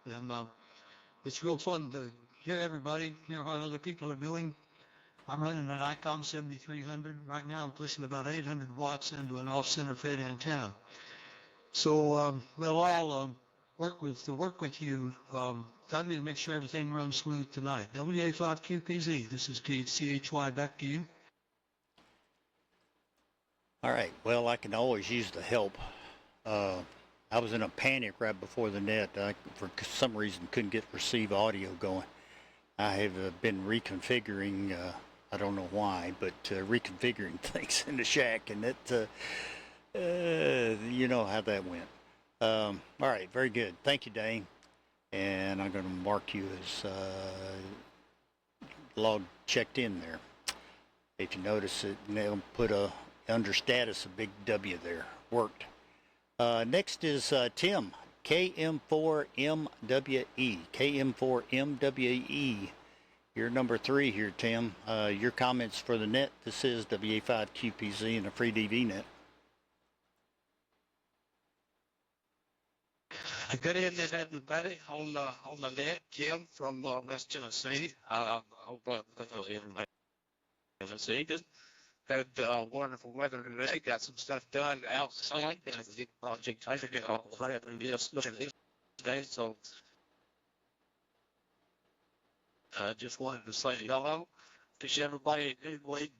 and it's real fun to hear everybody, hear what other people are doing. I'm running an ICOM 7300 right now. I'm pushing about 800 watts into an off-center fed antenna. So we'll all work with you, Dudley, to make sure everything runs smooth tonight. WA5QPZ, this is THCHY, back to you. All right, well, I can always use the help. I was in a panic right before the net. I, for some reason, couldn't get receive audio going. I have been reconfiguring, I don't know why, but reconfiguring things in the shack, and it, you know how that went. All right, very good. Thank you, Dayne. And I'm going to mark you as log checked in there. If you notice it, they'll put under status a big W there. Worked. Next is Tim, KM4MWE. KM4MWE. You're number 3 here, Tim. Your comments for the net. This is WA5QPZ and a FreeDV net. Good evening, everybody. On the net, Jim from West Tennessee. Hope in Tennessee. Just had wonderful weather today. Got some stuff done outside. And the project I forget all the way just looking at this today. So just wanted to say hello. Wish everybody a good week.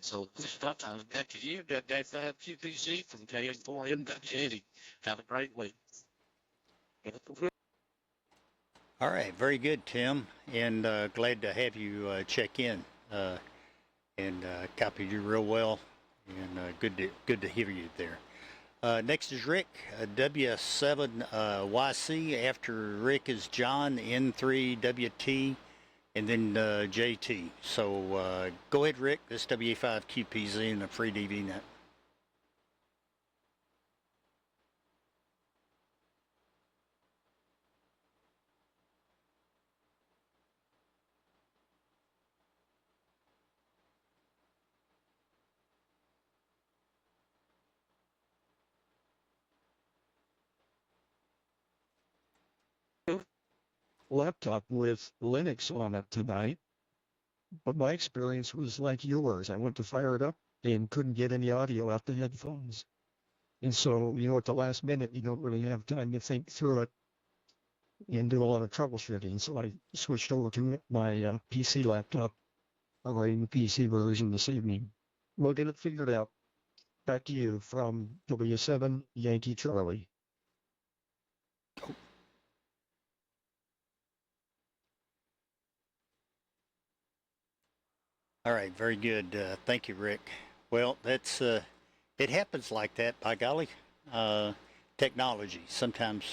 So this time back to you, Day5QPC from KM4M.80. Have a great week. All right, very good, Tim, and glad to have you check in and copied you real well, and good to hear you there. Next is Rick, W7YC. After Rick is John, N3WT, and then JT. So go ahead, Rick. This is WA5QPZ and the FreeDV net. Laptop with Linux on it tonight, but my experience was like yours. I went to fire it up and couldn't get any audio out the headphones. And so, at the last minute, you don't really have time to think through it and do a lot of troubleshooting. So I switched over to my PC laptop. I'm running the PC version this evening. We'll get it figured out. Back to you from W7 Yankee Charlie. All right, very good. Thank you, Rick. Well, that's it happens like that. By golly, technology sometimes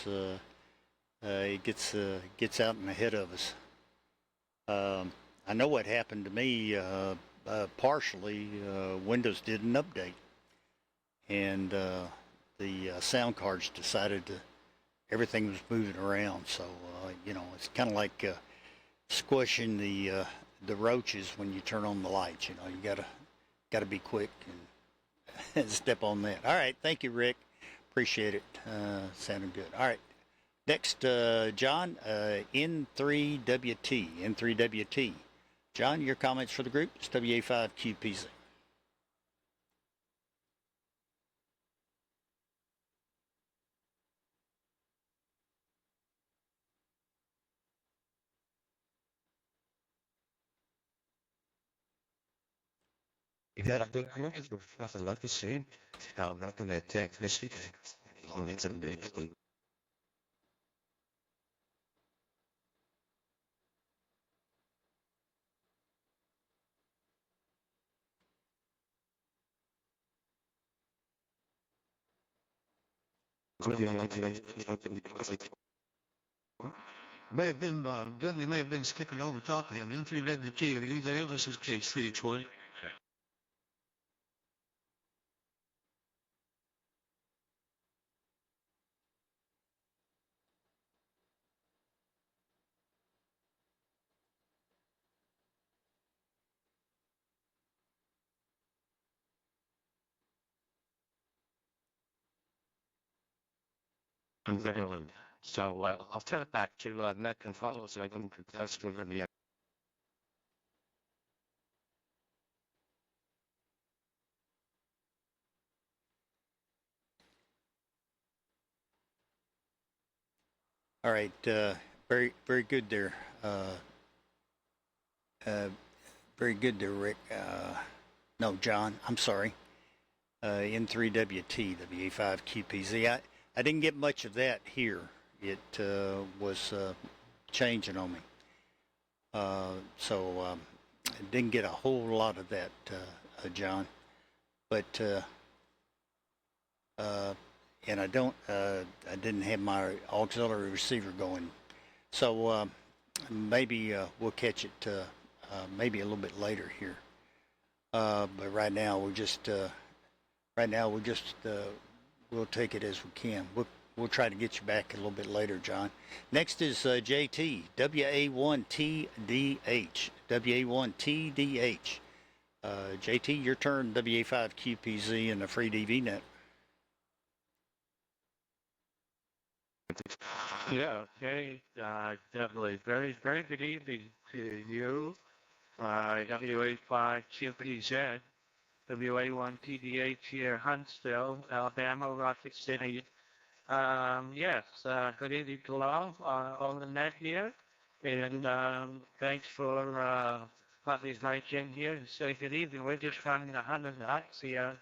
it gets out and ahead of us. I know what happened to me. Partially, Windows did an update, and the sound cards decided to everything was moving around. So it's kind of like squishing the roaches when you turn on the lights. You gotta be quick and step on that. All right, thank you, Rick. Appreciate it. Sounded good. All right, next, John, N3WT. N3WT. John, your comments for the group. It's WA5QPZ. Yeah, I think it's nothing like the same. I'm not going to attack this week. Only some days. May have been, Dudley may have been skipping over top of him. N3WT, are you there? This is case 320. unveiling. So I'll turn it back to Nick and follow so I can contest with the All right, very good there. Uh, Very good there, Rick. No, John. I'm sorry. N3WT WA5QPZ. I didn't get much of that here. It was changing on me. So I didn't get a whole lot of that, John. But and I didn't have my auxiliary receiver going. So maybe we'll catch it maybe a little bit later here. But right now we'll just we'll take it as we can. We'll try to get you back a little bit later, John. Next is JT, WA1TDH. WA1TDH. JT, your turn, WA5QPZ and the FreeDV net. Yeah, okay, definitely. Very good evening to you. WA5QPZ, WA1TDH here, Huntsville, Alabama, Rocket City. Yes, good evening to all on the net here. And thanks for letting me right in here. So good evening. We're just running 100 knots here.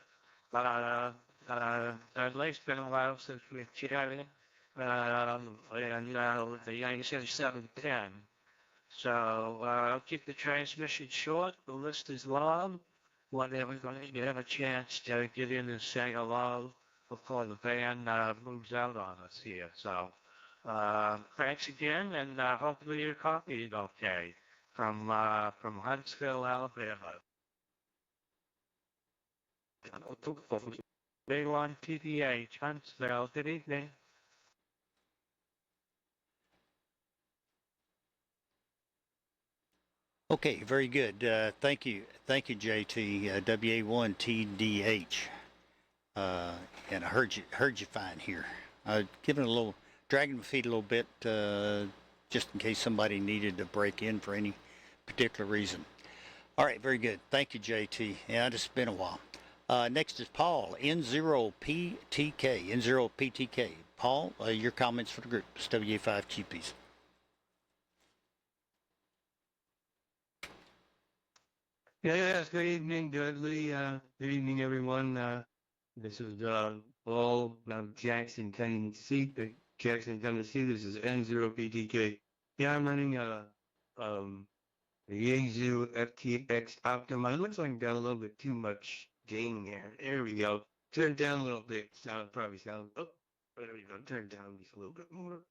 Dudley, it's been a while since we've chatted. And the Yankee 710. So I'll keep the transmission short. The list is long. Whenever you have a chance to get in and say hello before the band moves out on us here. So thanks again, and hopefully your coffee is okay from Huntsville, Alabama. Day one PDH, Huntsville. Good evening. Okay, very good. Thank you, JT. WA1TDH. And I heard you fine here. Giving a little, dragging my feet a little bit, just in case somebody needed to break in for any particular reason. All right, very good. Thank you, JT. Yeah, it's been a while. Next is Paul, N0PTK. N0PTK. Paul, your comments for the group. It's WA5QPs. Yeah, good evening, Dudley. Good evening, everyone. This is Paul Jackson, Tennessee. Jackson, Tennessee. This is N0PTK. Yeah, I'm running the Yaesu FTX Optima. It looks like I got a little bit too much gain there. There we go. Turn it down a little bit. Probably sound. Oh, there we go. Turn it down just a little bit more.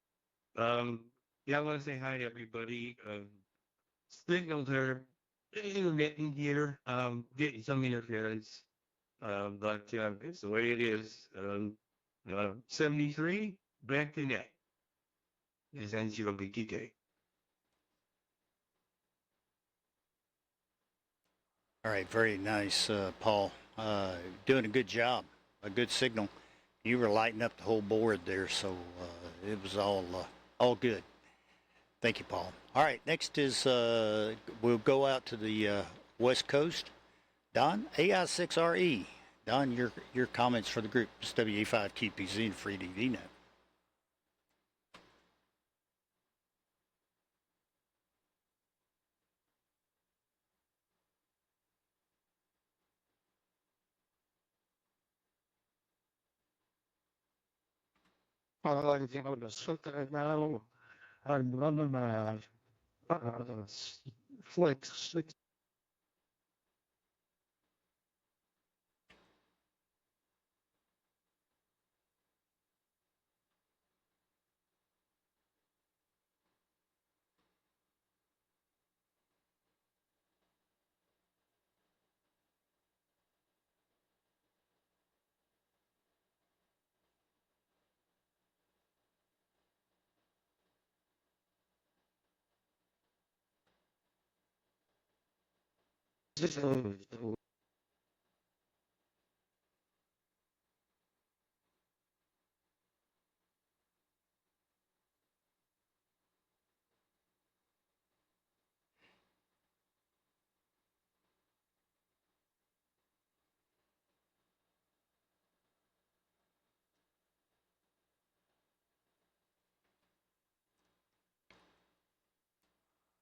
Yeah, I want to say hi to everybody. Signals are intermittent here. Getting some interference. But it's the way it is. 73, back to net. Is N0PTK. All right, very nice, Paul. Doing a good job, a good signal. You were lighting up the whole board there, so it was all good. Thank you, Paul. All right, next is we'll go out to the West Coast. Don, AI6RE. Don, your comments for the group. It's WA5QPZ and FreeDV net. Flex.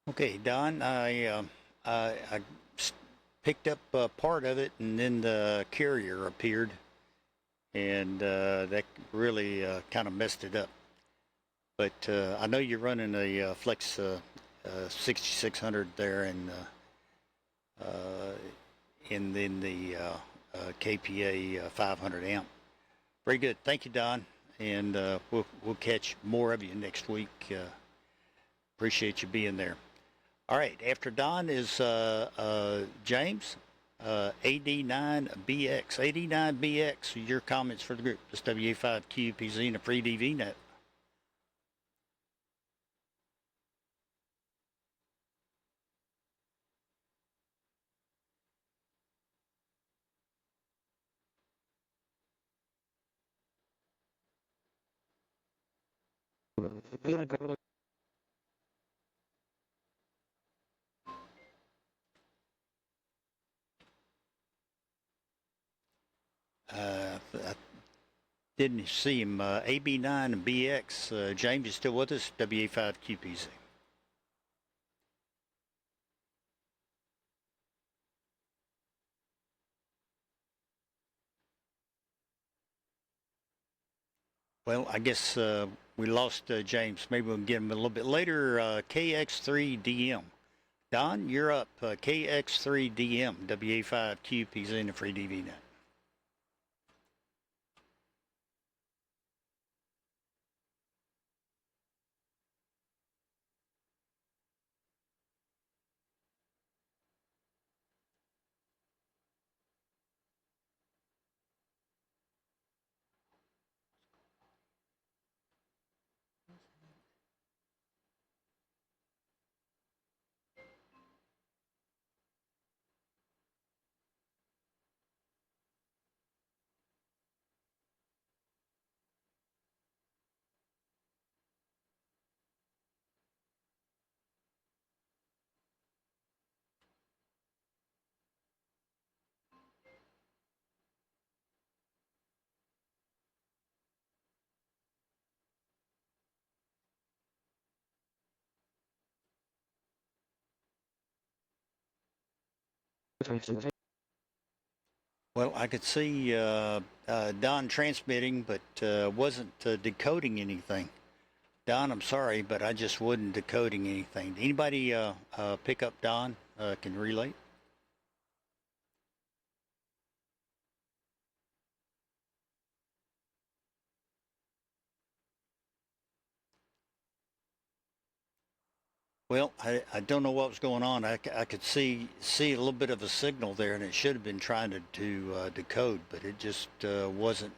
Okay, Don, I picked up part of it, and then the carrier appeared, and that really kind of messed it up. But I know you're running a Flex 6600 there, and then the KPA 500 amp. Very good. Thank you, Don, and we'll catch more of you next week. Appreciate you being there. All right, after Don is James, AD9BX. AD9BX, your comments for the group. This WA5QPZ and a FreeDV net. I didn't see him. AB9BX, James, you still with us? WA5QPZ. Well, I guess we lost James. Maybe we'll get him a little bit later. KX3DM. Don, you're up. KX3DM, WA5QPZ and a FreeDV net. Well, I could see Don transmitting, but wasn't decoding anything. Don, I'm sorry, but I just wasn't decoding anything. Anybody pick up Don? Can relate? Well, I don't know what was going on. I could see a little bit of a signal there, and it should have been trying to decode, but it just wasn't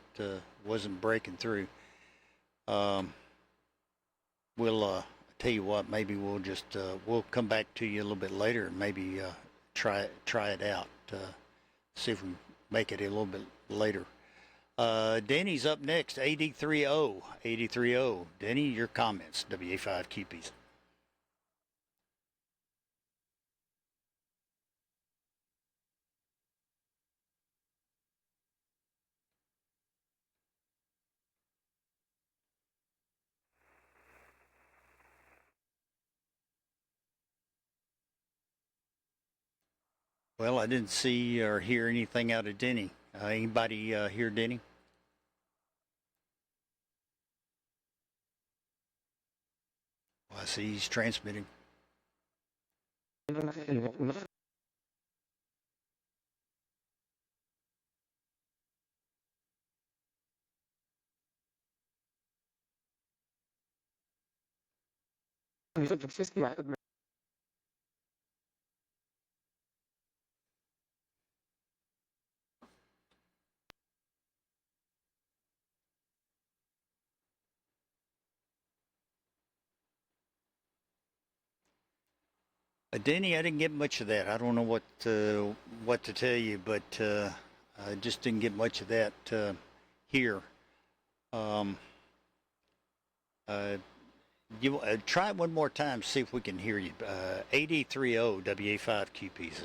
breaking through. We'll tell you what. Maybe we'll just we'll come back to you a little bit later, and maybe try it out. See if we can make it a little bit later. Denny's up next. 8030. 8030. Denny, your comments. WA5QPs. Well, I didn't see or hear anything out of Denny. Anybody hear Denny? Well, I see he's transmitting. Denny, I didn't get much of that. I don't know what to tell you, but I just didn't get much of that here. Um, uh, you try it one more time, see if we can hear you. 8030 WA5QPZ.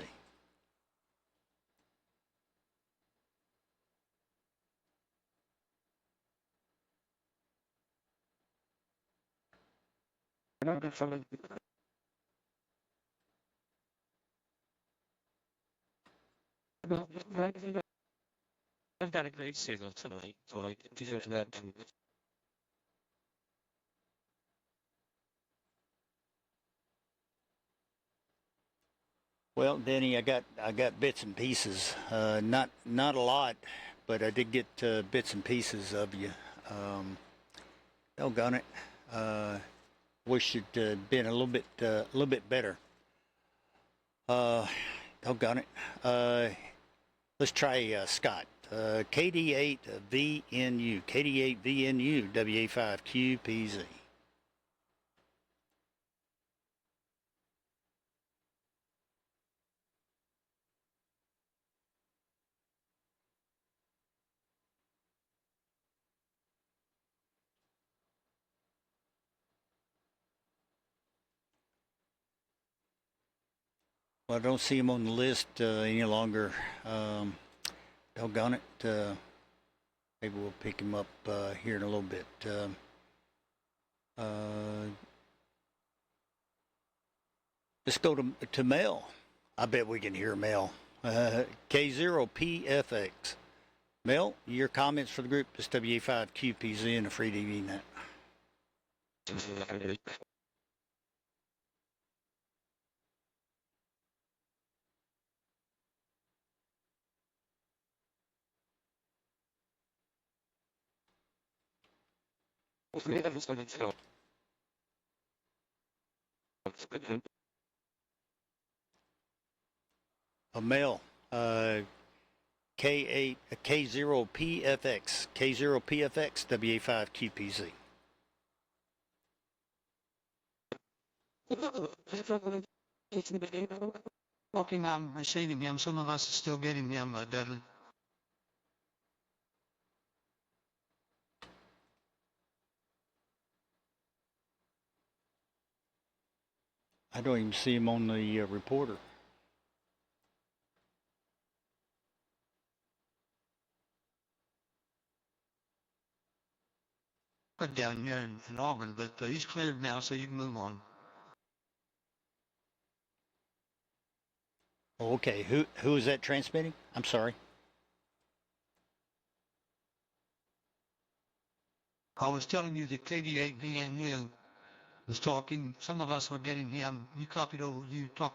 I've got a great signal tonight, so I consider that. Well, Denny, I got bits and pieces. Not a lot, but I did get bits and pieces of you. Doggone it. Wish it'd been a little bit better. Doggone it. Let's try Scott. KD8VNU, KD8VNU, WA5QPZ. Well, I don't see him on the list any longer. Doggone it. Maybe we'll pick him up here in a little bit. Let's go to Mel. I bet we can hear Mel. K0PFX. Mel, your comments for the group is WA5QPZ and the FreeDV net. Mel, K8 K0PFX K0PFX WA5QPZ. Walking on, I seen him. Some of us are still getting him, Dudley. I don't even see him on the reporter. Put down here in Auburn, but he's cleared now, so you can move on. Okay, who is that transmitting? I'm sorry. I was telling you that KD8VNU was talking. Some of us were getting him. You talked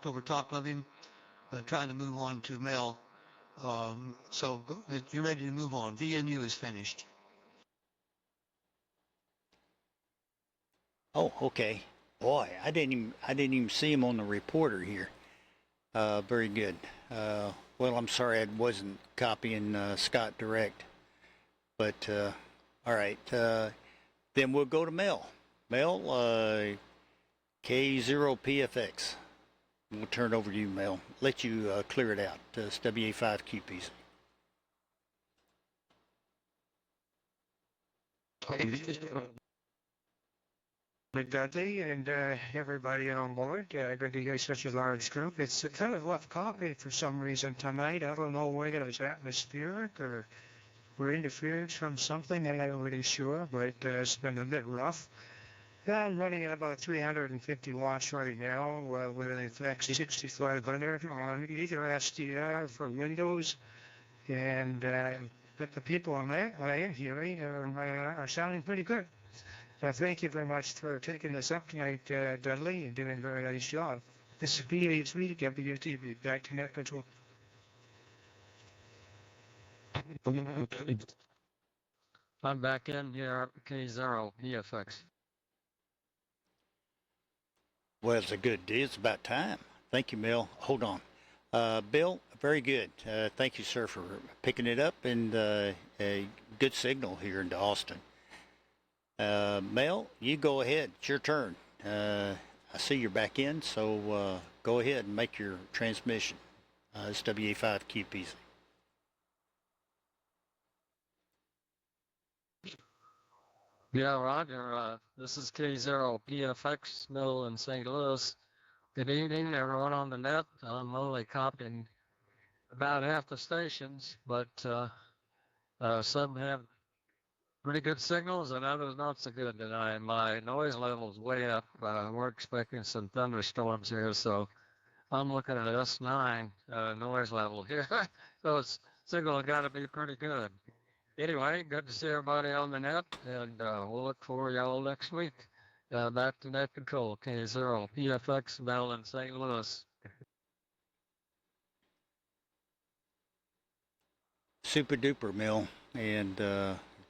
over top of him, trying to move on to Mel. So you're ready to move on. VNU is finished. Oh, okay. Boy, I didn't even see him on the reporter here. Very good. Well, I'm sorry I wasn't copying Scott direct, but all right. Then we'll go to Mel. Mel, K0PFX. We'll turn it over to you, Mel. Let you clear it out. It's WA5QPZ. Dudley and everybody on board. Good to hear such a large group. It's kind of rough coffee for some reason tonight. I don't know whether it's atmospheric or we're interference from something. I'm not really sure, but it's been a bit rough. I'm running at about 350 watts right now with an FX 6500 on either SDR for Windows. And but the people on that I am hearing are sounding pretty good. Thank you very much for taking this up tonight, Dudley, and doing a very nice job. This is PH3 WTV. Back to net control. I'm back in here, K0PFX. Well, it's a good deal. It's about time. Thank you, Mel. Hold on. Bill, very good. Thank you, sir, for picking it up, and a good signal here into Austin. Mel, you go ahead. It's your turn. I see you're back in, so go ahead and make your transmission. It's WA5QPZ. Yeah, Roger. This is K0PFX, Mill in St. Louis. Good evening, everyone on the net. I'm only copying about half the stations, but some have pretty good signals and others not so good tonight. My noise level's way up. We're expecting some thunderstorms here, so I'm looking at S9 noise level here, so it's signal got to be pretty good. Anyway, good to see everybody on the net, and we'll look for y'all next week. Back to net control, K0, PFX, Bell in St. Louis. Super duper, Mill, and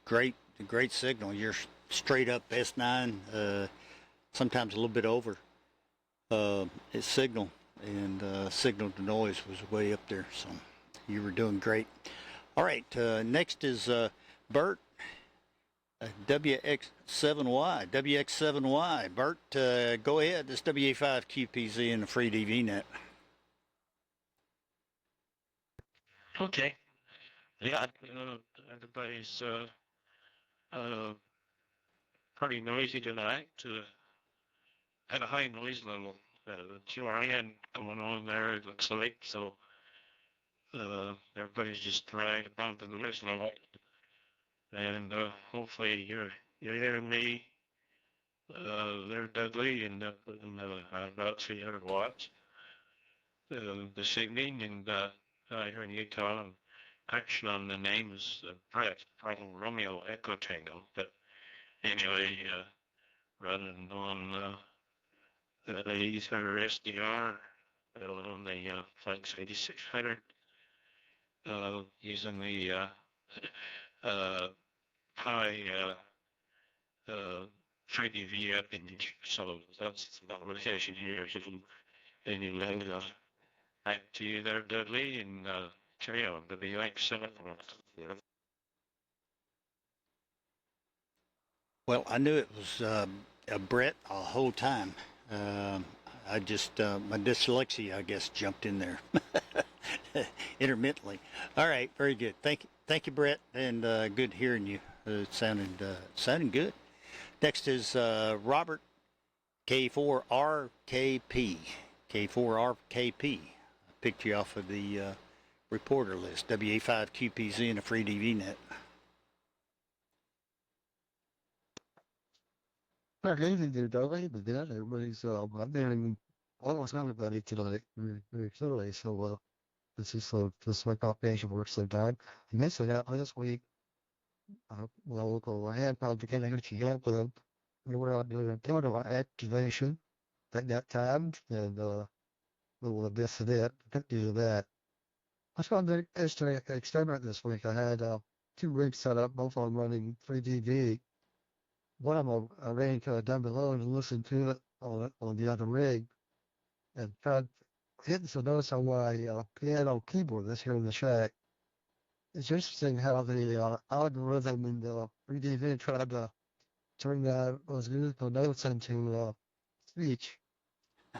great signal. You're straight up S9, sometimes a little bit over its signal, and signal to noise was way up there. So you were doing great. All right, next is Bert, WX7Y. WX7Y. Bert, go ahead. This WA5QPZ in the FreeDV net. Okay. Yeah, everybody's pretty noisy tonight. At a high noise level. The QRN going on there, it looks like, so everybody's just trying to bump the noise level. And hopefully you're hearing me there, Dudley, and about 300 watts. The signaling, and I heard you telling actually on the name is Brett, Romeo Echo Tango, but anyway, running on the Ether SDR on the Flex 8600, using the high FreeDV app, and so that's not really actually here. And you back to you there, Dudley, and carry on to the WX7. Well, I knew it was a Brett a whole time. I just my dyslexia, I guess, jumped in there intermittently. All right, very good. Thank you, Brett, and good hearing you. It sounded good. Next is Robert, K4RKP. K4RKP. I picked you off of the reporter list. WA5QPZ and a FreeDV net. Not anything to do, but yeah, everybody's, I'm hearing almost everybody tonight, very clearly, so, this is, this my combination works so time. I missed it out last week, I had probably getting energy out, but we were out doing a total activation at that time, and, we'll miss it, couldn't do that. I found the experiment this week. I had, 2 rigs set up, both on running 3DV. One of them I ran down below and listened to it on the other rig, and tried hitting some notes on my piano keyboard that's here in the shack. It's interesting how the algorithm in the 3DV tried to turn those musical notes into speech.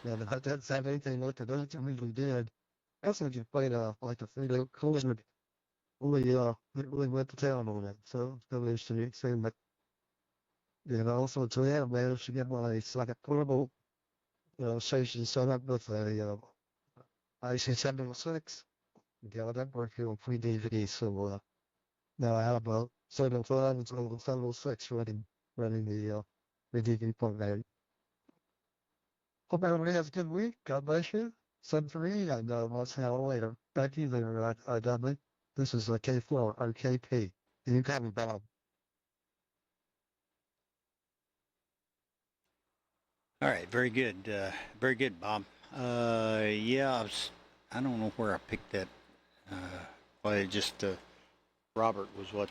Yeah, that doesn't have anything like the notes I usually did. I also just played like a 3D chord. Really went to town on it. So it's really interesting. But also today I managed to get my like a portable station set up with a IC706. Yeah, that worked here on FreeDV. So now I have about 7.5 and 706 running the FreeDV program. Hope everybody has a good week. God bless you. 7-3, and I'll see you later. Back to you there, Dudley. This is K4 or KP. You can have me, Bob. All right, very good, Bob. Yeah, I don't know where I picked that. Well, it just Robert was what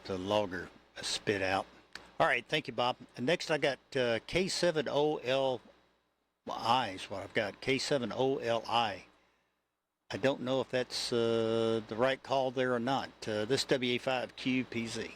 the logger spit out. All right, thank you, Bob. And next, I got K7OLI is what I've got. K7OLI. I don't know if that's the right call there or not. This WA5QPZ.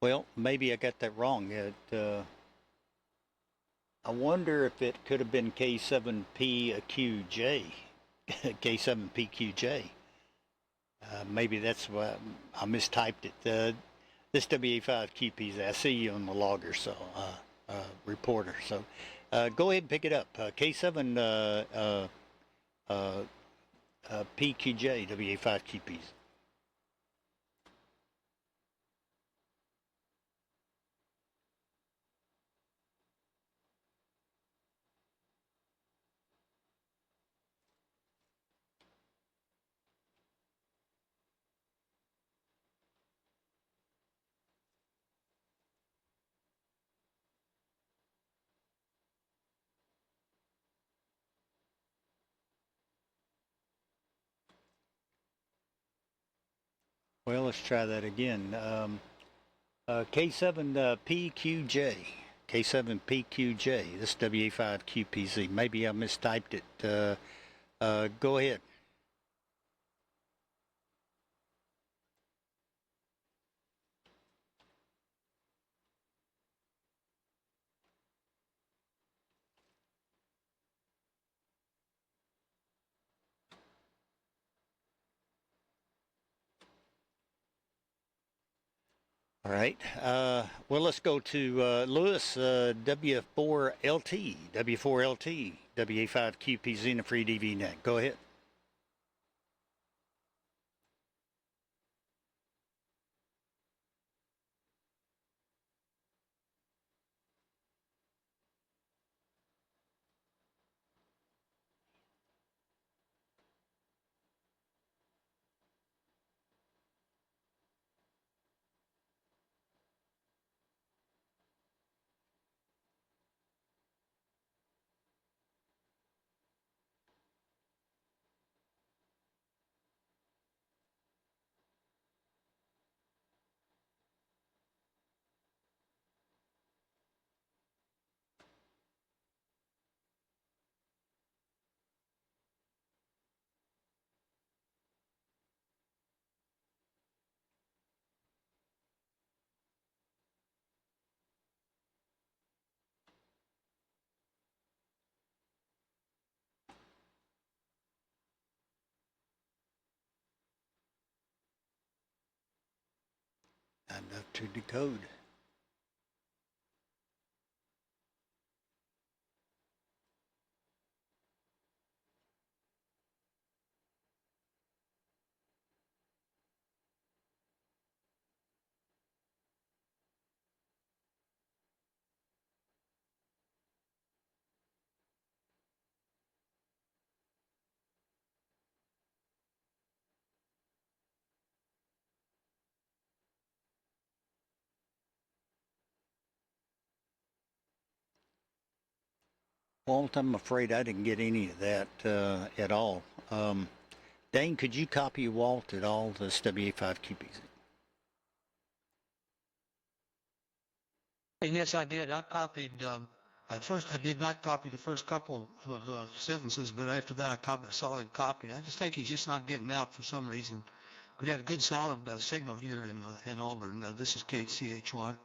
Well, maybe I got that wrong. I wonder if it could have been K7PQJ. K7PQJ. Maybe that's why I mistyped it. This WA5QPZ, I see you on the logger, so reporter. So go ahead and pick it up. K7 PQJ WA5QPZ. Well, let's try that again. K7 PQJ. K7 PQJ. This WA5QPZ. Maybe I mistyped it. Go ahead. All right. Well, let's go to Lewis, W4LT, W4LT, WA5QPZ, and a FreeDV net. Go ahead. Enough to decode. Walt, I'm afraid I didn't get any of that at all. Dayne, could you copy Walt at all, this WA5QPZ? And yes, I did. I copied, at first I did not copy the first couple of sentences, but after that I copied a solid copy. I just think he's just not getting out for some reason. We had a good solid signal here in Auburn. This is KCH1.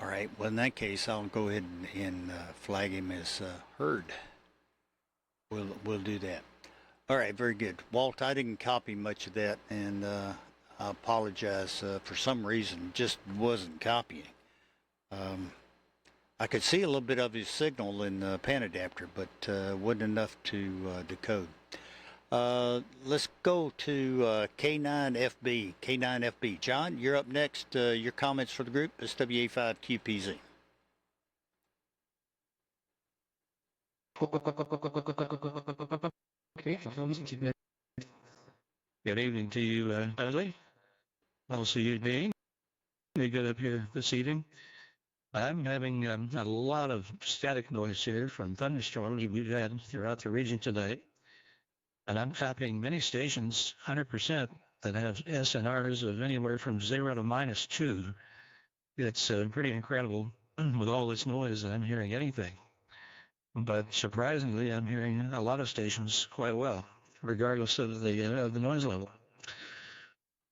All right. Well, in that case, I'll go ahead and flag him as heard. We'll do that. All right. Very good. Walt, I didn't copy much of that, and I apologize. For some reason, just wasn't copying. I could see a little bit of his signal in the pan adapter, but wasn't enough to decode. Let's go to K9FB. K9FB. John, you're up next. Your comments for the group. It's WA5QPZ. Good evening to you, Dudley. I'll see you, Dayne. You get up here this evening. I'm having a lot of static noise here from thunderstorms we've had throughout the region today. And I'm copying many stations 100% that have SNRs of anywhere from 0 to -2. It's pretty incredible. With all this noise, I'm hearing anything. But surprisingly, I'm hearing a lot of stations quite well, regardless of the noise level.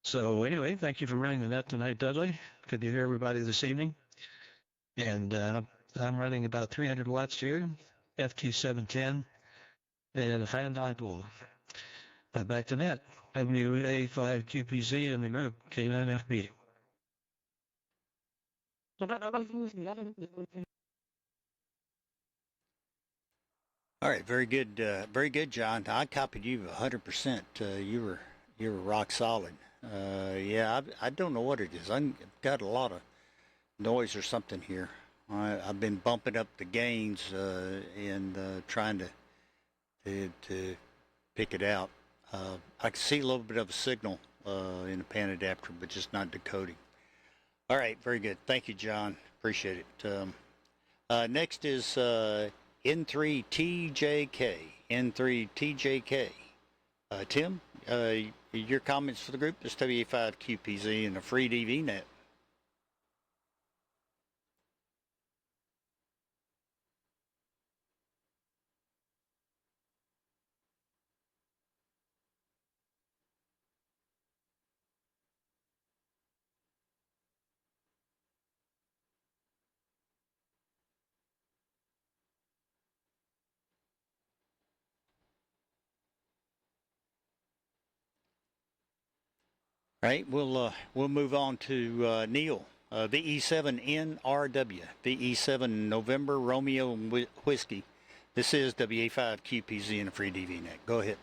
So anyway, thank you for running the net tonight, Dudley. Good to hear everybody this evening. And I'm running about 300 watts here, FT710, and a fan dipole. Back to net. WA5QPZ in the group, K9FB. All right, very good, John. I copied you 100%. You were rock solid. Yeah, I don't know what it is. I've got a lot of noise or something here. I've been bumping up the gains and trying to pick it out. I can see a little bit of a signal in the pan adapter, but just not decoding. All right, very good. Thank you, John. Appreciate it. Next is N3TJK. N3TJK. Tim, your comments for the group? This WA5QPZ and a FreeDV net. Right, we'll move on to Neil. VE7NRW, VE7 November Romeo Whiskey. This is WA5QPZ and a FreeDV net. Go ahead.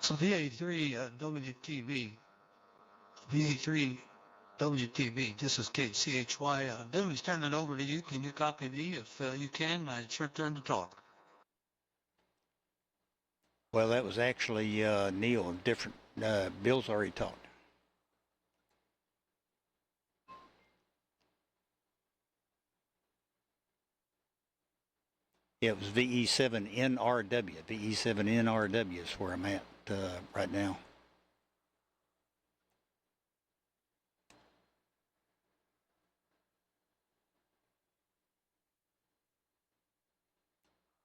So VA3 WTV, VA3 WTV, this is KCHY. Let me turn it over to you. Can you copy me? If you can, it's your turn to talk. Well, that was actually Neil. Different. Bill's already talked. Yeah, it was VE7NRW. VE7NRW is where I'm at right now.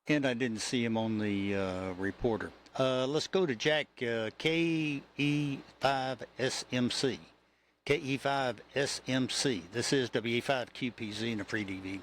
And I didn't see him on the reporter. Let's go to Jack, KE5SMC. KE5SMC. This is WE5QPZ and a FreeDV net.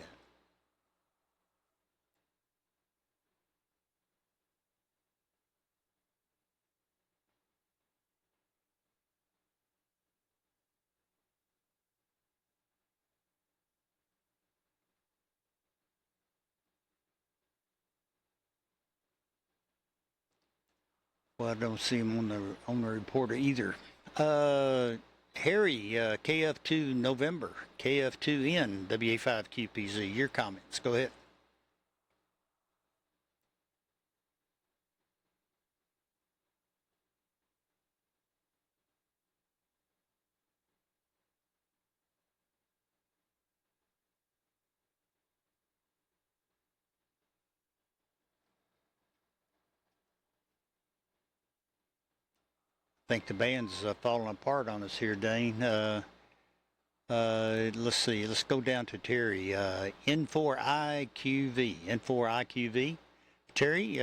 Well, I don't see him on the reporter either. Harry, KF2 November, KF2N, WA5QPZ. Your comments. Go ahead. I think the band's falling apart on us here, Dayne. Let's see. Let's go down to Terry. N4IQV. N4IQV. Terry,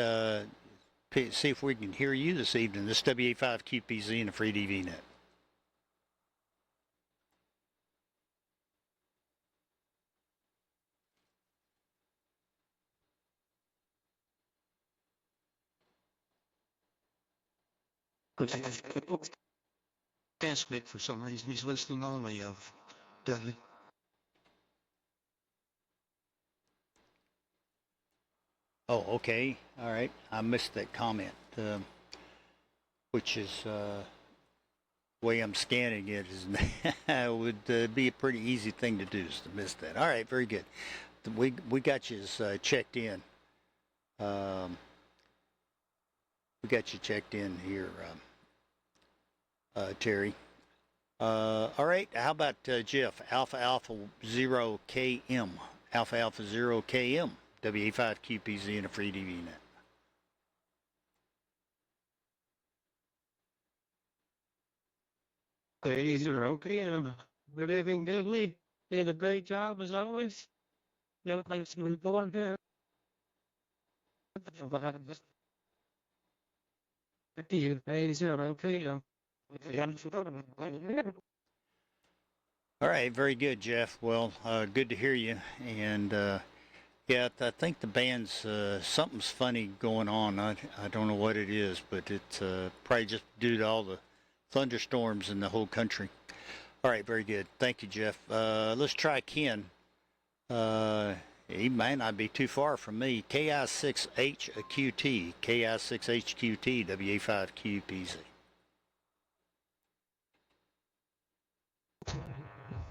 see if we can hear you this evening. This WA5QPZ and a FreeDV net. Can't speak for some reason. He's listening only of Dudley. Oh, okay. All right. I missed that comment, which is the way I'm scanning it is would be a pretty easy thing to do is to miss that. All right. Very good. We got you checked in. We got you checked in here, Terry. All right. How about Jeff? Alpha Alpha 0KM. Alpha Alpha 0KM. WA5QPZ and a FreeDV net. Hey, 0 PM. Good evening, Dudley. did a great job as always. No place to go on there. All right, very good, Jeff. Well, good to hear you. And yeah, I think the band's something's funny going on. I don't know what it is, but it's probably just due to all the thunderstorms in the whole country. All right, very good. Thank you, Jeff. Let's try Ken. He might not be too far from me. KI6HQT, KI6HQT, WA5QPZ.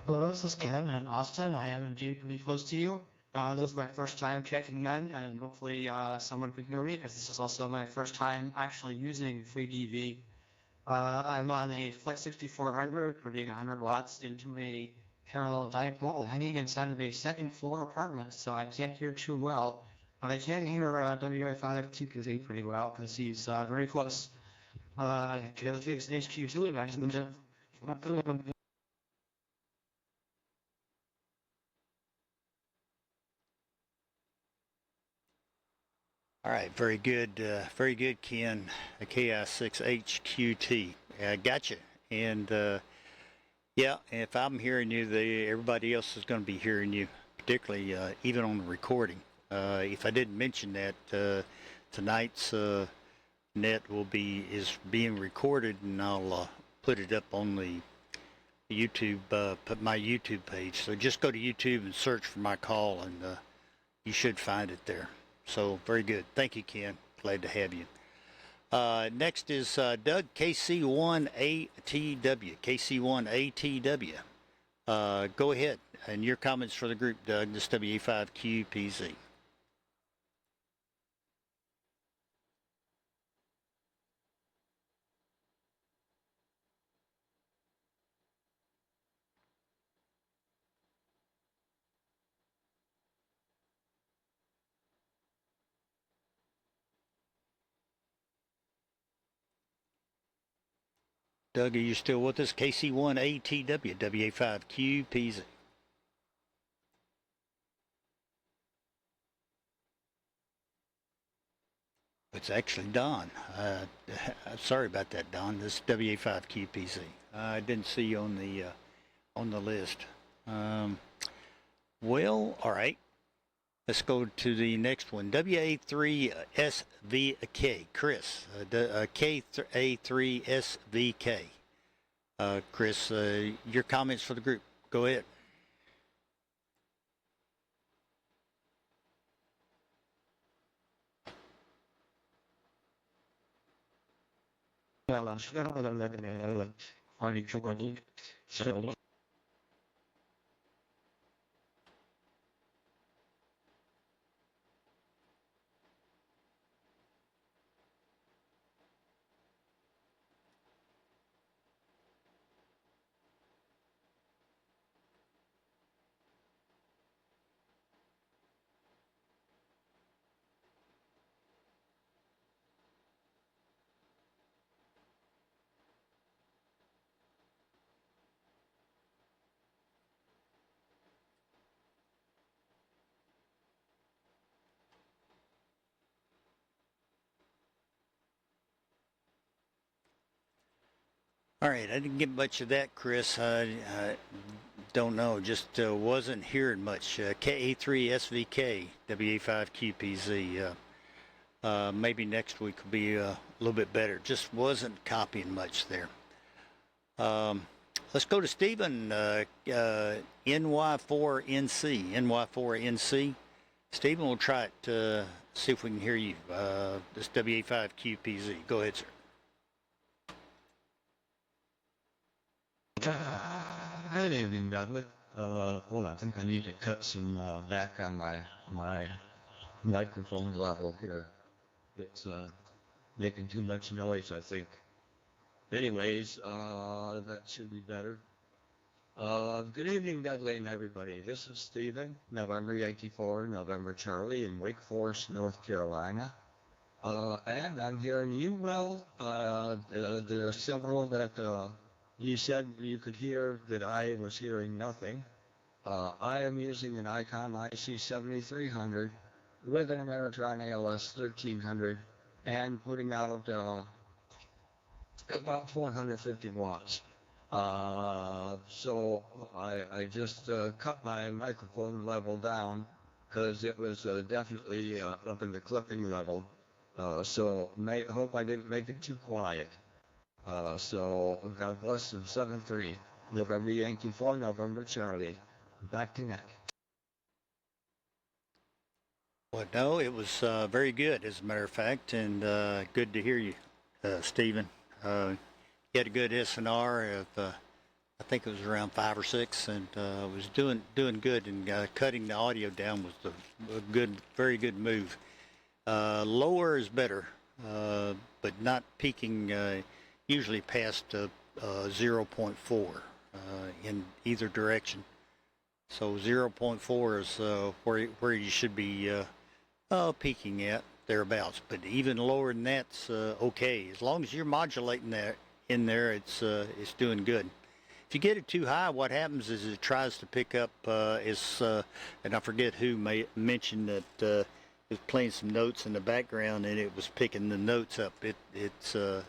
Hello, this is Ken in Austin. I am indeed really close to you. This is my first time checking in, and hopefully someone can hear me, because this is also my first time actually using FreeDV. I'm on a Flex 6400, putting 100 watts into a parallel dipole hanging inside of a second floor apartment, so I can't hear too well. But I can hear WA5QPZ pretty well, because he's very close to the fixed HQ2 mechanism. All right, very good, Ken. A KI6HQT. Gotcha. And yeah, if I'm hearing you, everybody else is going to be hearing you, particularly even on the recording. If I didn't mention that, tonight's net is being recorded, and I'll put it up on the YouTube, put my YouTube page. So just go to YouTube and search for my call, and you should find it there. So very good. Thank you, Ken. Glad to have you. Next is Doug, KC1ATW. KC1ATW. Go ahead. And your comments for the group, Doug. This WA5QPZ. Doug, are you still with us? KC1ATW, WA5QPZ. It's actually Don. Sorry about that, Don. This is WA5QPZ. I didn't see you on the list. Well, all right. Let's go to the next one. WA3SVK. Chris. KA3SVK. Chris, your comments for the group. Go ahead. All right, I didn't get much of that, Chris. I don't know, just wasn't hearing much. KA3SVK, WA5QPZ. Maybe next week will be a little bit better. Just wasn't copying much there. Let's go to Stephen, NY4NC. NY4NC. Stephen, we'll try it, see if we can hear you. This WA5QPZ. Go ahead, sir. Good evening, Dudley. Hold on, I think I need to cut some back on my microphone level here. It's making too much noise, I think. Anyways, that should be better. Good evening, Dudley and everybody. This is Stephen, November 84, November Charlie in Wake Forest, North Carolina. And I'm hearing you well. There are several that you said you could hear that I was hearing nothing. I am using an Icon IC7300 with an Ameritron ALS 1300 and putting out about 450 watts. So I just cut my microphone level down because it was definitely up in the clipping level. So hope I didn't make it too quiet. So God bless and 7-3. November Yankee 4, November Charlie. Back to neck. Well, no, it was very good, as a matter of fact, and good to hear you, Stephen. You had a good SNR of, I think it was around 5 or 6, and was doing good, and cutting the audio down was a good, very good move. Lower is better, but not peaking usually past 0.4 in either direction. So 0.4 is where you should be peaking at, thereabouts. But even lower than that's okay. As long as you're modulating that in there, it's doing good. If you get it too high, what happens is it tries to pick up, and I forget who mentioned that it was playing some notes in the background and it was picking the notes up. It's got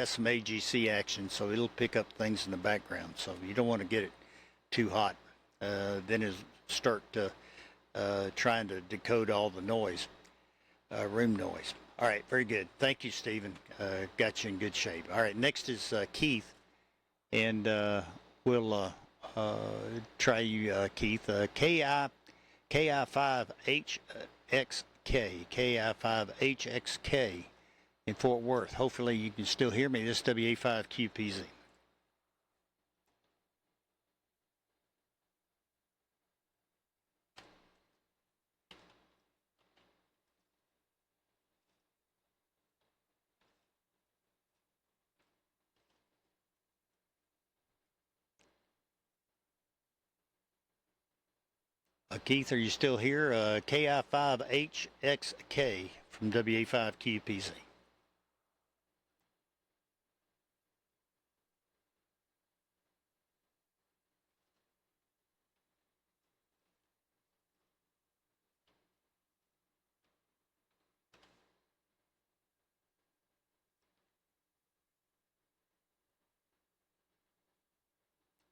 some AGC action, so it'll pick up things in the background. So you don't want to get it too hot. Then it'll start trying to decode all the noise, room noise. All right, very good. Thank you, Stephen. Got you in good shape. All right, next is Keith, and we'll try you, Keith. KI5HXK, KI5HXK in Fort Worth. Hopefully you can still hear me. This is WA5QPZ. Keith, are you still here? KI5HXK from WA5QPZ.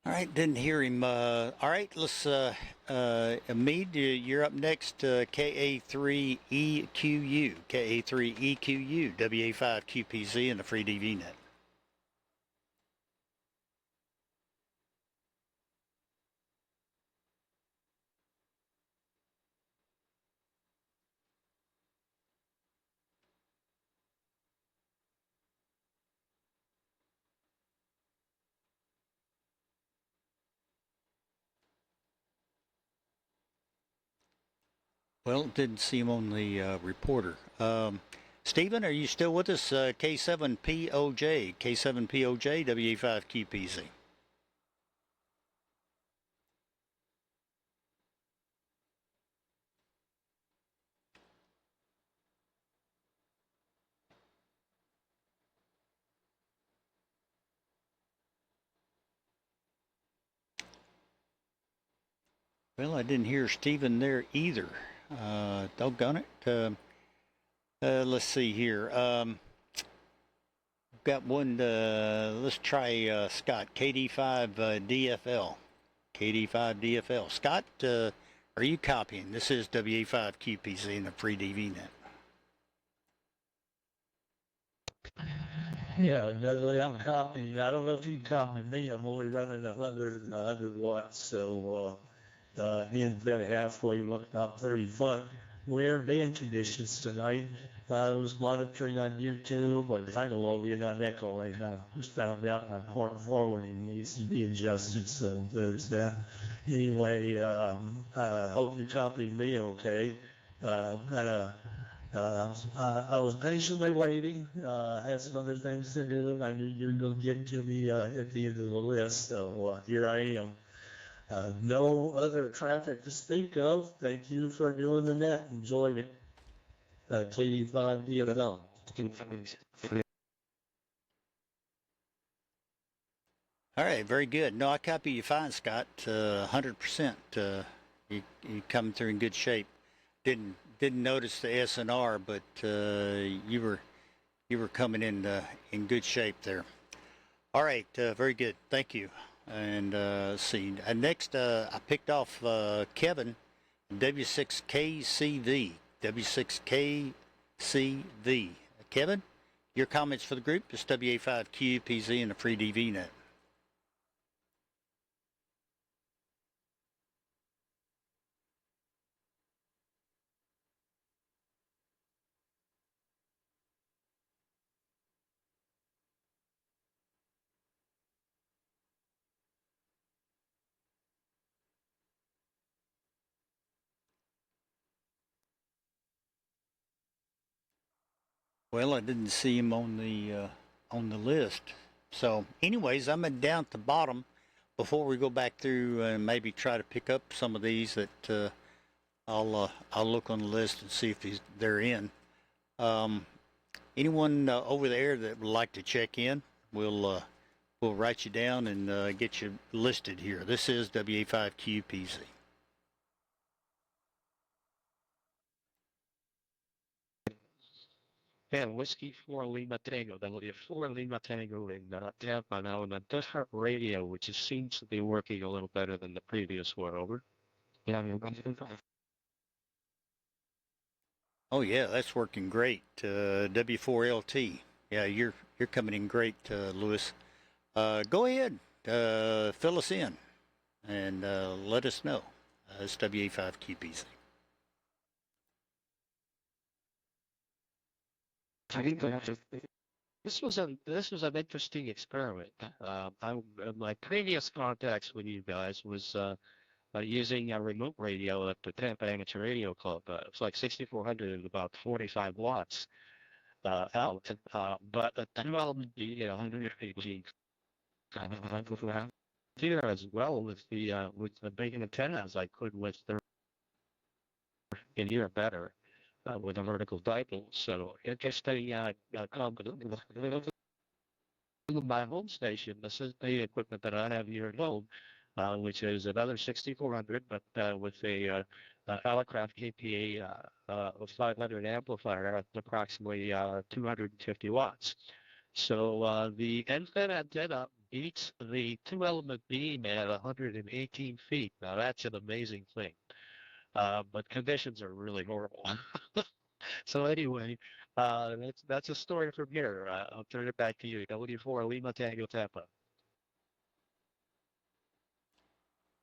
All right, didn't hear him. All right, let's, Mead, you're up next, KA3EQU, KA3EQU, WA5QPZ, and the FreeDV net. Well, didn't see him on the reporter. Stephen, are you still with us? K7POJ, K7POJ, WA5QPZ. Well, I didn't hear Stephen there either. Doggone it. Let's see here. Got one. Let's try Scott, KD5DFL. KD5DFL. Scott, are you copying? This is WA5QPZ and the FreeDV net. Yeah, Dudley, I'm copying. I don't know if you copy me. I'm only running 100 watts, so being very halfway, about 30 foot. Weird band conditions tonight. I was monitoring on YouTube, but I don't know if on EchoLink. I just found out my port forwarding needs to be adjusted, so there's that. Anyway, I hope you copied me okay. I was patiently waiting. I had some other things to do. I knew you were going to get to me at the end of the list, so here I am. No other traffic to speak of. Thank you for doing the net. Enjoyed it. Please give it on. All right, very good. No, I copy you fine, Scott. 100%. You come through in good shape. Didn't notice the SNR, but you were coming in good shape there. All right, very good. Thank you. And let's see. Next, I picked off Kevin, W6KCV. W6KCV. Kevin, your comments for the group is WA5QPZ and the FreeDV net. Well, I didn't see him on the list. So, anyways, I'm down at the bottom. Before we go back through and maybe try to pick up some of these that I'll look on the list and see if they're in. Anyone over there that would like to check in, we'll write you down and get you listed here. This is WA5QPZ. And Whiskey 4 Lima Tango, that'll be a 4 Lima Tango in Tampa now, and that does have radio, which seems to be working a little better than the previous one, over. Yeah, Oh yeah, that's working great. W4LT. Yeah, you're coming in great, Lewis. Go ahead, fill us in, and let us know. It's WA5QPZ. This was an interesting experiment. My previous contacts with you guys was using a remote radio at the Tampa Amateur Radio Club. It's like 6400 and about 45 watts out. But the development, 100 kg here as well with the big antennas I could with the in here better with a vertical dipole. So it just my home station. This is the equipment that I have here at home, which is another 6400, but with a Alacraft KPA of 500 amplifier at approximately 250 watts. So the end-fed antenna beats the two-element beam at 118 feet. Now that's an amazing thing. But conditions are really horrible. So anyway, that's a story from here. I'll turn it back to you. W4 Lima Tango Tampa.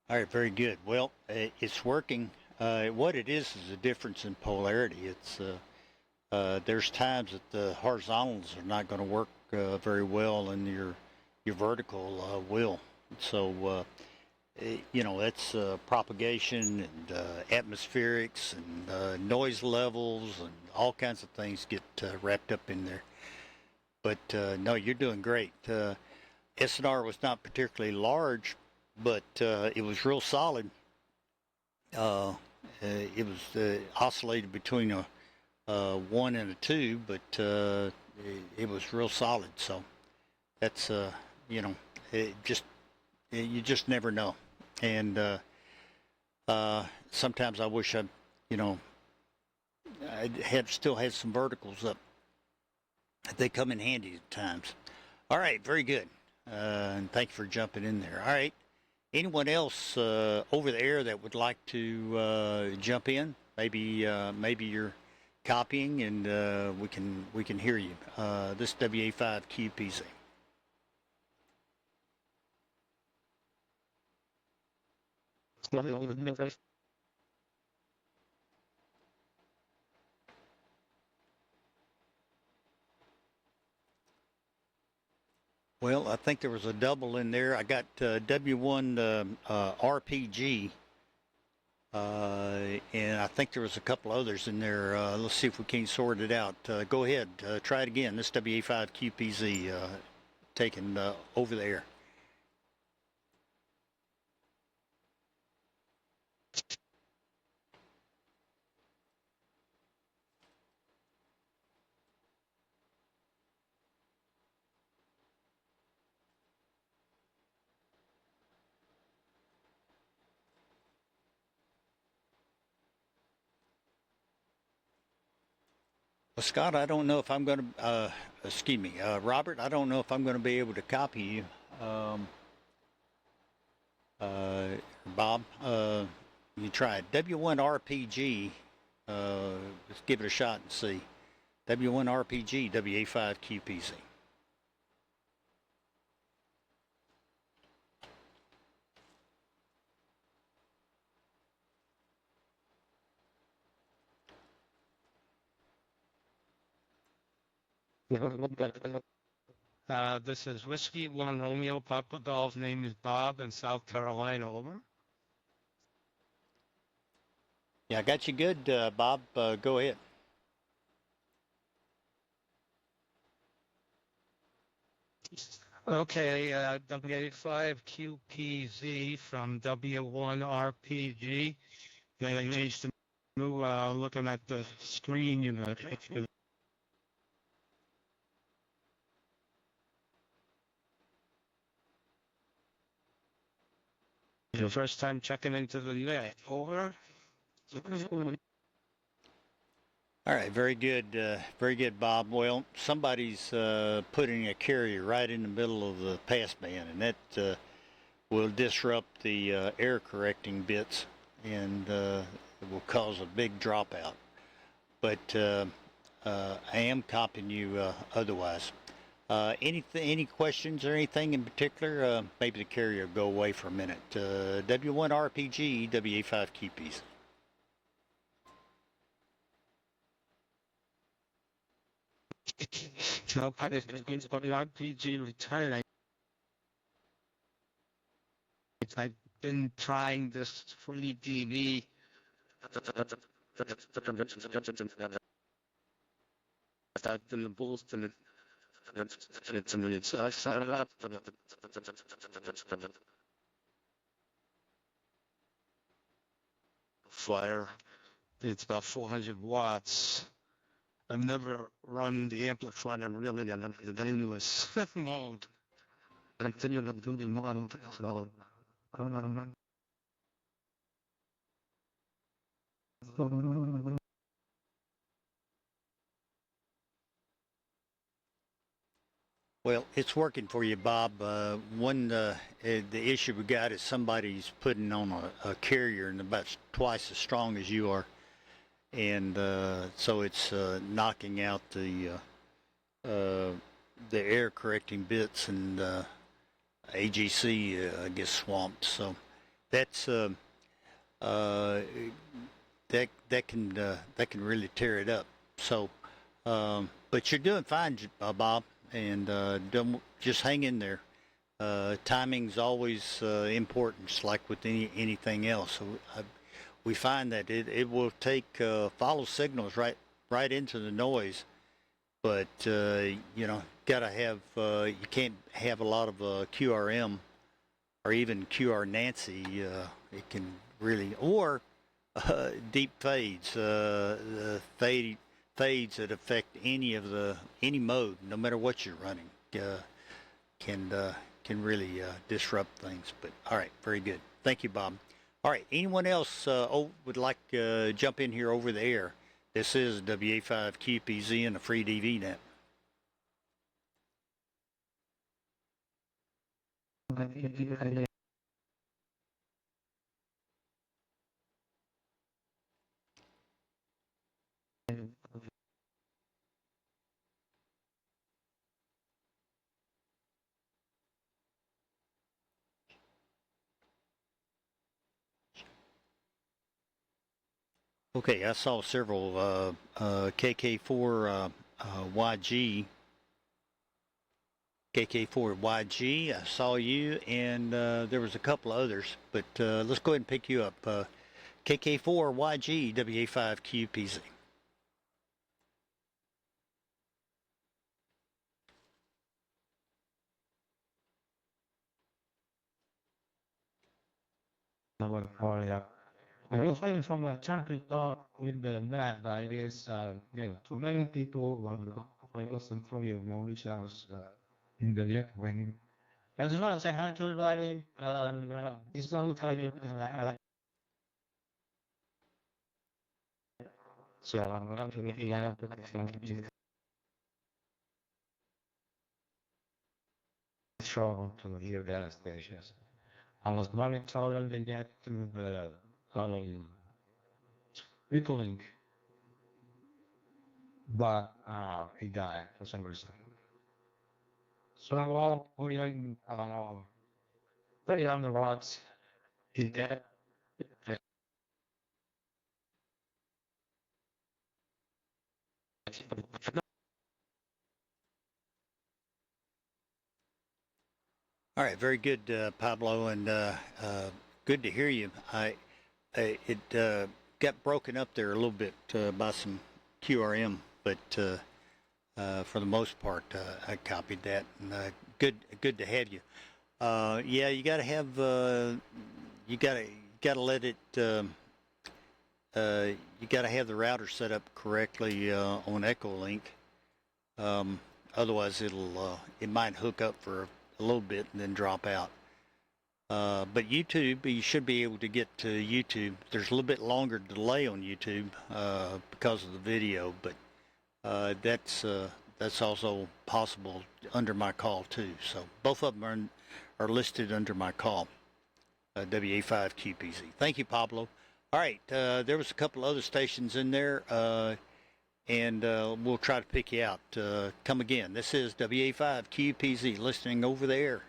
All right, very good. Well, it's working. What it is a difference in polarity. It's there's times that the horizontals are not going to work very well, and your vertical will. So that's propagation and atmospherics and noise levels and all kinds of things get wrapped up in there. But no, you're doing great. SNR was not particularly large, but it was real solid. It was oscillated between a 1 and a 2, but it was real solid. So that's it you just never know. And sometimes I wish I still had some verticals up. They come in handy at times. All right, very good. And thank you for jumping in there. All right. Anyone else over there that would like to jump in? Maybe you're copying and we can hear you. This WA5QPZ. Well, I think there was a double in there. I got W1 RPG, and I think there was a couple others in there. Let's see if we can sort it out. Go ahead, try it again. This WA5QPZ taken over the air. Well, Scott, I don't know if I'm going to, excuse me, Robert, I don't know if I'm going to be able to copy you. Uh, Bob, you try it. W1RPG, let's give it a shot and see. W1RPG, WA5QPZ. This is Whiskey 1 Romeo Papa Golf. Name is Bob in South Carolina. Over. Yeah, I got you good, Bob. Go ahead. Okay, W85QPZ from W1RPG. They needs to move, looking at the screen, you know. Your first time checking into the net. Over. All right, very good, Bob. Well, somebody's putting a carrier right in the middle of the passband, and that will disrupt the air correcting bits, and it will cause a big dropout. But I am copying you otherwise. Any questions or anything in particular? Maybe the carrier will go away for a minute. W1RPG, WA5QPs. No, RPG return. I've been trying this FreeDV. I've been boosting it. Fire. It's about 400 watts. I've never run the amplifier really in a continuous mode. I continue to do the model. So, Well, it's working for you, Bob. The issue we got is somebody's putting on a carrier and about twice as strong as you are, and so it's knocking out the air correcting bits, and AGC gets swamped. So that's that can really tear it up. So, but you're doing fine, Bob, and don't just hang in there. Timing's always important, just like with anything else. So we find that it will take follow signals right into the noise, but gotta have you can't have a lot of QRM or even QR Nancy. It can really or deep fades, the fades that affect any mode, no matter what you're running, can really disrupt things. But all right, very good. Thank you, Bob. All right, anyone else would like to jump in here over the air? This is WA5QPZ and a FreeDV net. Okay, I saw several KK4 YG. KK4YG, I saw you, and there was a couple others, but let's go ahead and pick you up. KK4YG, WA5QPZ. oh yeah. Well, from a traffic law with the net, I guess, too many people will listen for you, which I was in the year when. As well as I had to write, it's not kind of, So I'm going to show to the data stations. I was monitoring the net through the EchoLink, but he died for some reason. So while we play on the rods, he died. All right, very good, Pablo, and good to hear you. It got broken up there a little bit by some QRM, but for the most part, I copied that. And good to have you. Yeah, you got to have you got to let it. You got to have the router set up correctly on EchoLink. Otherwise, it might hook up for a little bit and then drop out. But YouTube, you should be able to get to YouTube. There's a little bit longer delay on YouTube because of the video, but that's also possible under my call too. So both of them are listed under my call, WA5QPZ. Thank you, Pablo. All right, there was a couple other stations in there, and we'll try to pick you out. Come again. This is WA5QPZ listening over the air.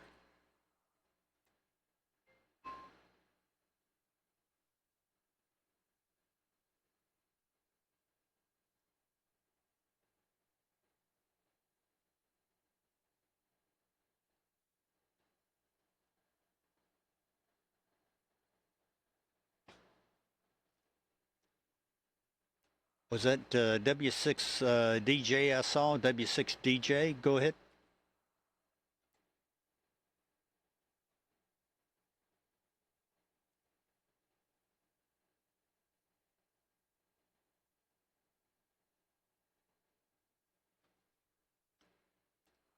Was that W6DJ I saw? W6DJ? Go ahead.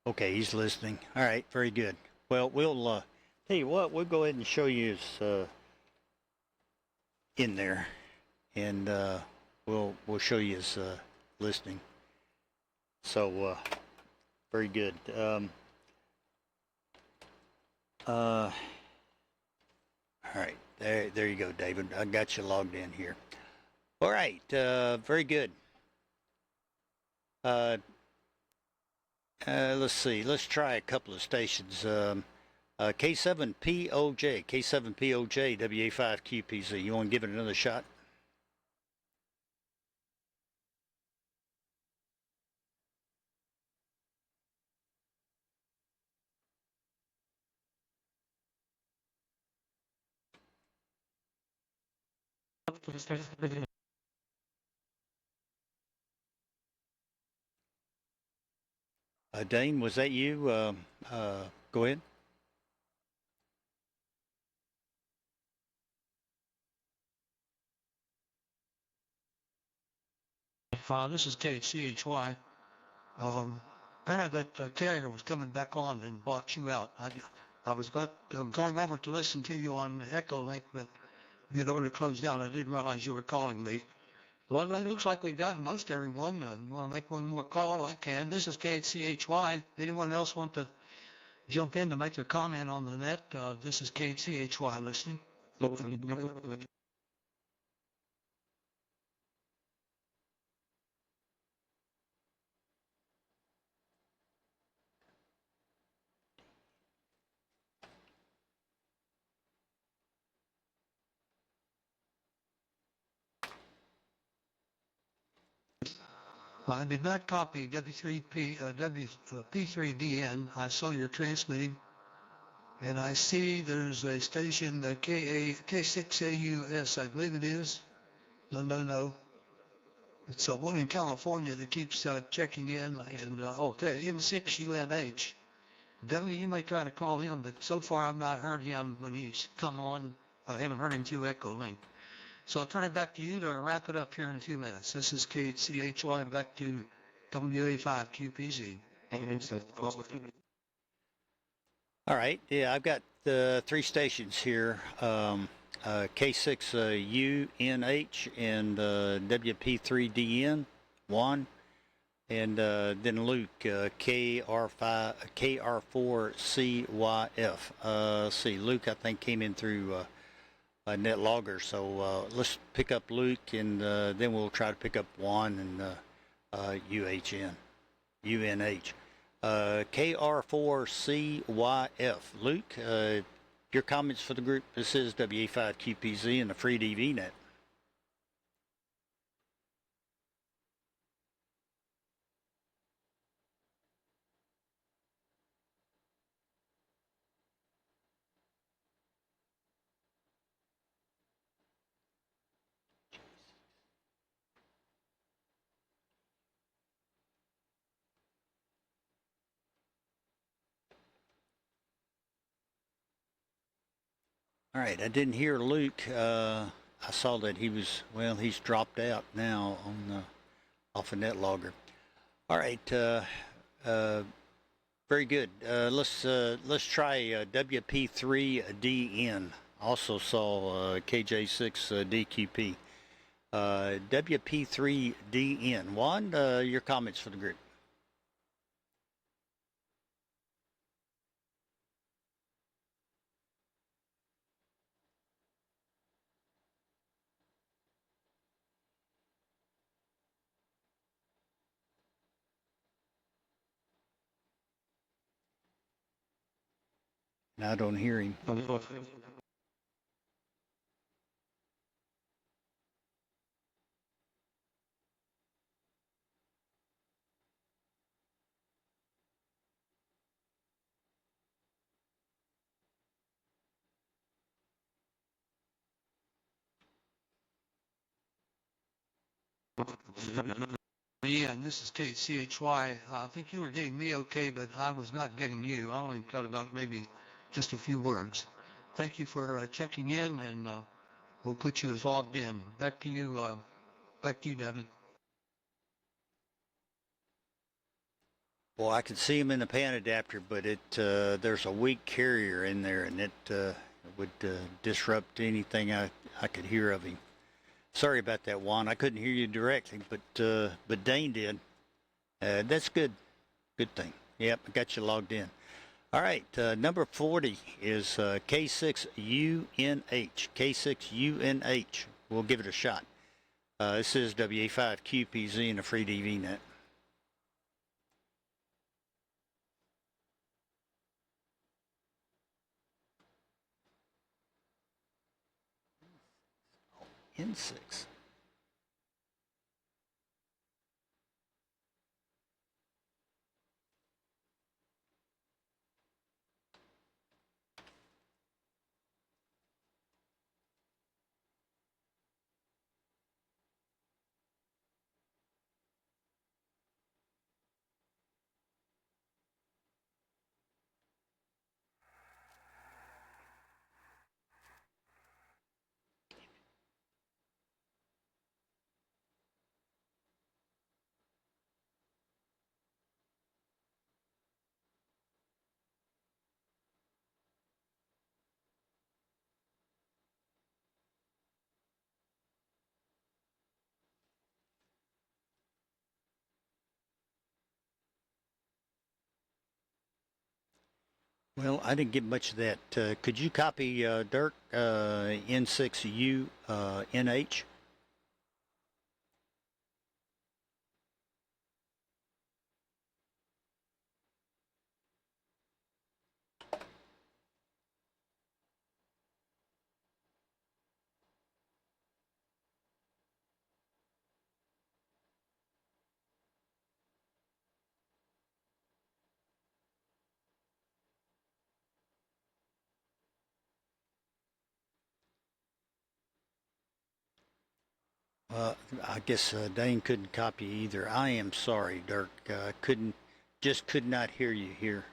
Okay, he's listening. All right, very good. Well, we'll tell you what, we'll go ahead and show you his in there, and we'll show you his listening. So very good. All right, there you go, David. I got you logged in here. All right, very good. Let's see. Let's try a couple of stations. K7POJ, K7POJ, WA5QPZ. You want to give it another shot? Dayne, was that you? Go ahead. This is KCHY. I had that carrier was coming back on and blocked you out. I was going over to listen to you on EchoLink, but you'd already closed down. I didn't realize you were calling me. Well, it looks like we've got most everyone. You want to make one more call? I can. This is KCHY. Anyone else want to jump in to make a comment on the net? This is KCHY listening. I did not copy P3DN. I saw you're transmitting, and I see there's a station, K6AUS, I believe it is. No. It's one in California that keeps checking in, and M6UNH. Dudley, you might try to call him, but so far I've not heard him when he's come on. I haven't heard him through EchoLink. So I'll turn it back to you to wrap it up here in a few minutes. This is KCHY back to WA5QPZ. All right. Yeah, I've got 3 stations here. K6UNH and WP3DN, Juan, and then Luke, KR4CYF. See, Luke, I think, came in through NetLogger, so let's pick up Luke, and then we'll try to pick up Juan and UNH. KR4CYF. Luke, your comments for the group. This is WA5QPZ and the FreeDV net. All right, I didn't hear Luke. I saw that he was, well, he's dropped out now on off of NetLogger. All right, very good. Let's try WP3DN. Also saw KJ6DQP. WP3DN. Juan, your comments for the group. I don't hear him. Yeah, and this is KCHY. I think you were getting me okay, but I was not getting you. I only got about maybe just a few words. Thank you for checking in, and we'll put you as logged in. Back to you, Devin. Well, I could see him in the pan adapter, but there's a weak carrier in there, and it would disrupt anything I could hear of him. Sorry about that, Juan. I couldn't hear you directly, but Dayne did. That's good. Good thing. Yep, I got you logged in. All right, number 40 is K6UNH. K6UNH. We'll give it a shot. This is WA5QPZ and a FreeDV net. N6. Well, I didn't get much of that. Could you copy Dirk N6UNH? I guess Dayne couldn't copy either. I am sorry, Dirk. Just could not hear you here.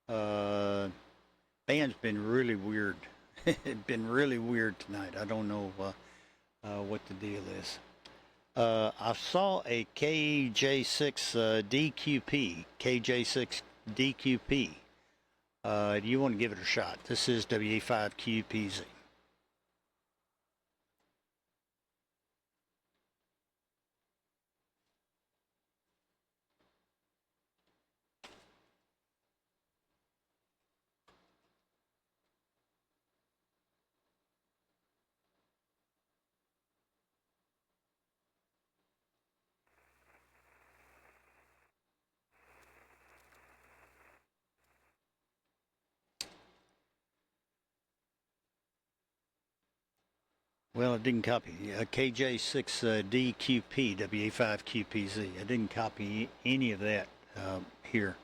Band's been really weird. It's been really weird tonight. I don't know what the deal is. I saw a KJ6DQP. KJ6DQP. Do you want to give it a shot? This is WA5QPZ. Well, I didn't copy KJ6DQP WA5QPZ. I didn't copy any of that here.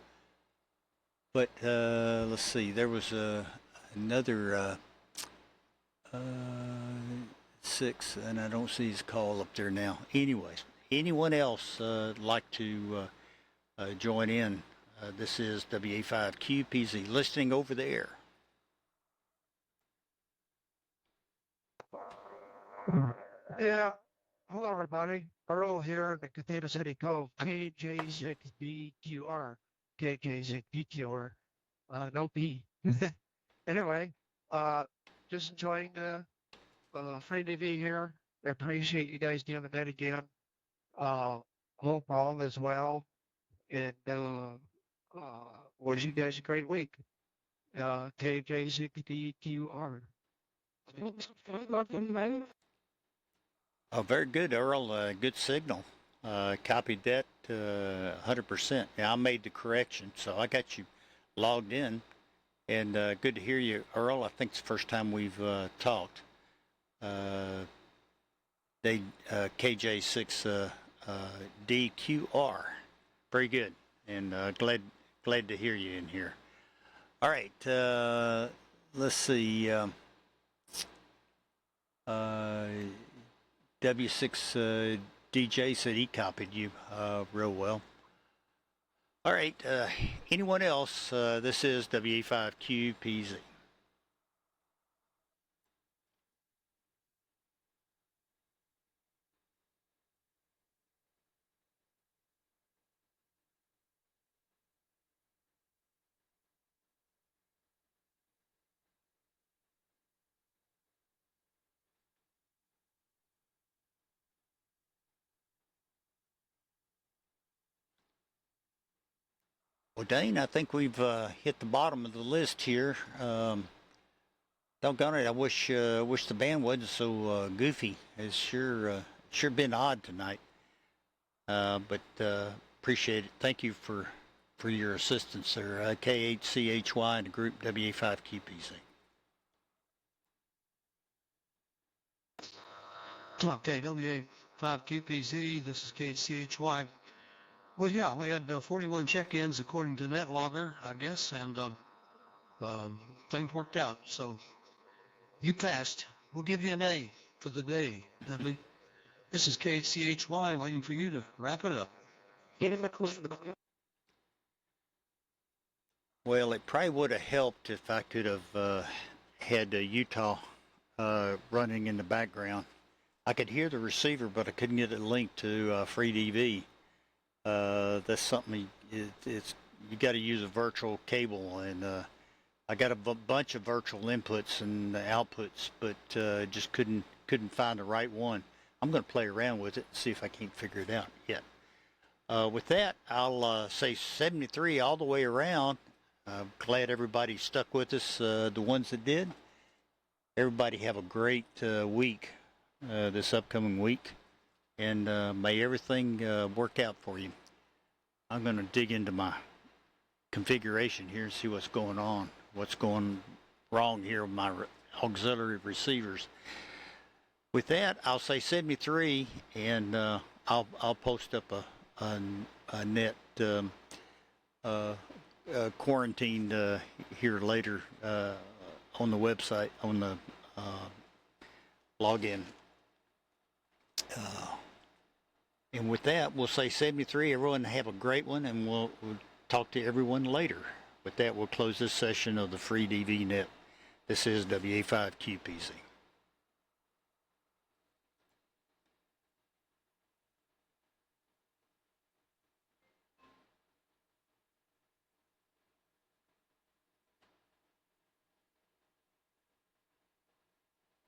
But let's see, there was another 6, and I don't see his call up there now. Anyways, anyone else like to join in? This is WA5QPZ listening over the air. Yeah. Hello, everybody. Earl here at the Potato City Cove. KJ6BQR. KJ6BQR. No P. Anyway, just enjoying the FreeDV here. I appreciate you guys doing that again. Hope all is well. And wish you guys a great week. KJ6BQR. Oh, very good, Earl. Good signal. Copied that 100%. Yeah, I made the correction, so I got you logged in. And good to hear you, Earl. I think it's the first time we've talked. KJ6 DQR. Very good. And glad to hear you in here. All right. Let's see. W6 DJ said he copied you real well. All right, anyone else? This is WA5QPZ. Well, Dayne, I think we've hit the bottom of the list here. Doggone it, I wish the band wasn't so goofy. It's sure been odd tonight. But appreciate it. Thank you for your assistance there. KHCHY and the group WA5QPZ. Okay, WA5QPZ, this is KCHY. Well, yeah, we had 41 check-ins according to NetLogger, I guess, and things worked out. So you passed. We'll give you an A for the day, Dudley. This is KCHY waiting for you to wrap it up. Well, it probably would have helped if I could have had Utah running in the background. I could hear the receiver, but I couldn't get it linked to FreeDV. That's something it's you got to use a virtual cable, and I got a bunch of virtual inputs and outputs, but just couldn't find the right one. I'm going to play around with it and see if I can't figure it out yet. With that, I'll say 73 all the way around. I'm glad everybody stuck with us, the ones that did. Everybody have a great week this upcoming week, and may everything work out for you. I'm going to dig into my configuration here and see what's going on, what's going wrong here with my auxiliary receivers. With that, I'll say 73, and I'll post up a net quarantined here later on the website, on the login. And with that, we'll say 73. Everyone have a great one, and we'll talk to everyone later. With that, we'll close this session of the FreeDV Net. This is WA5QPZ.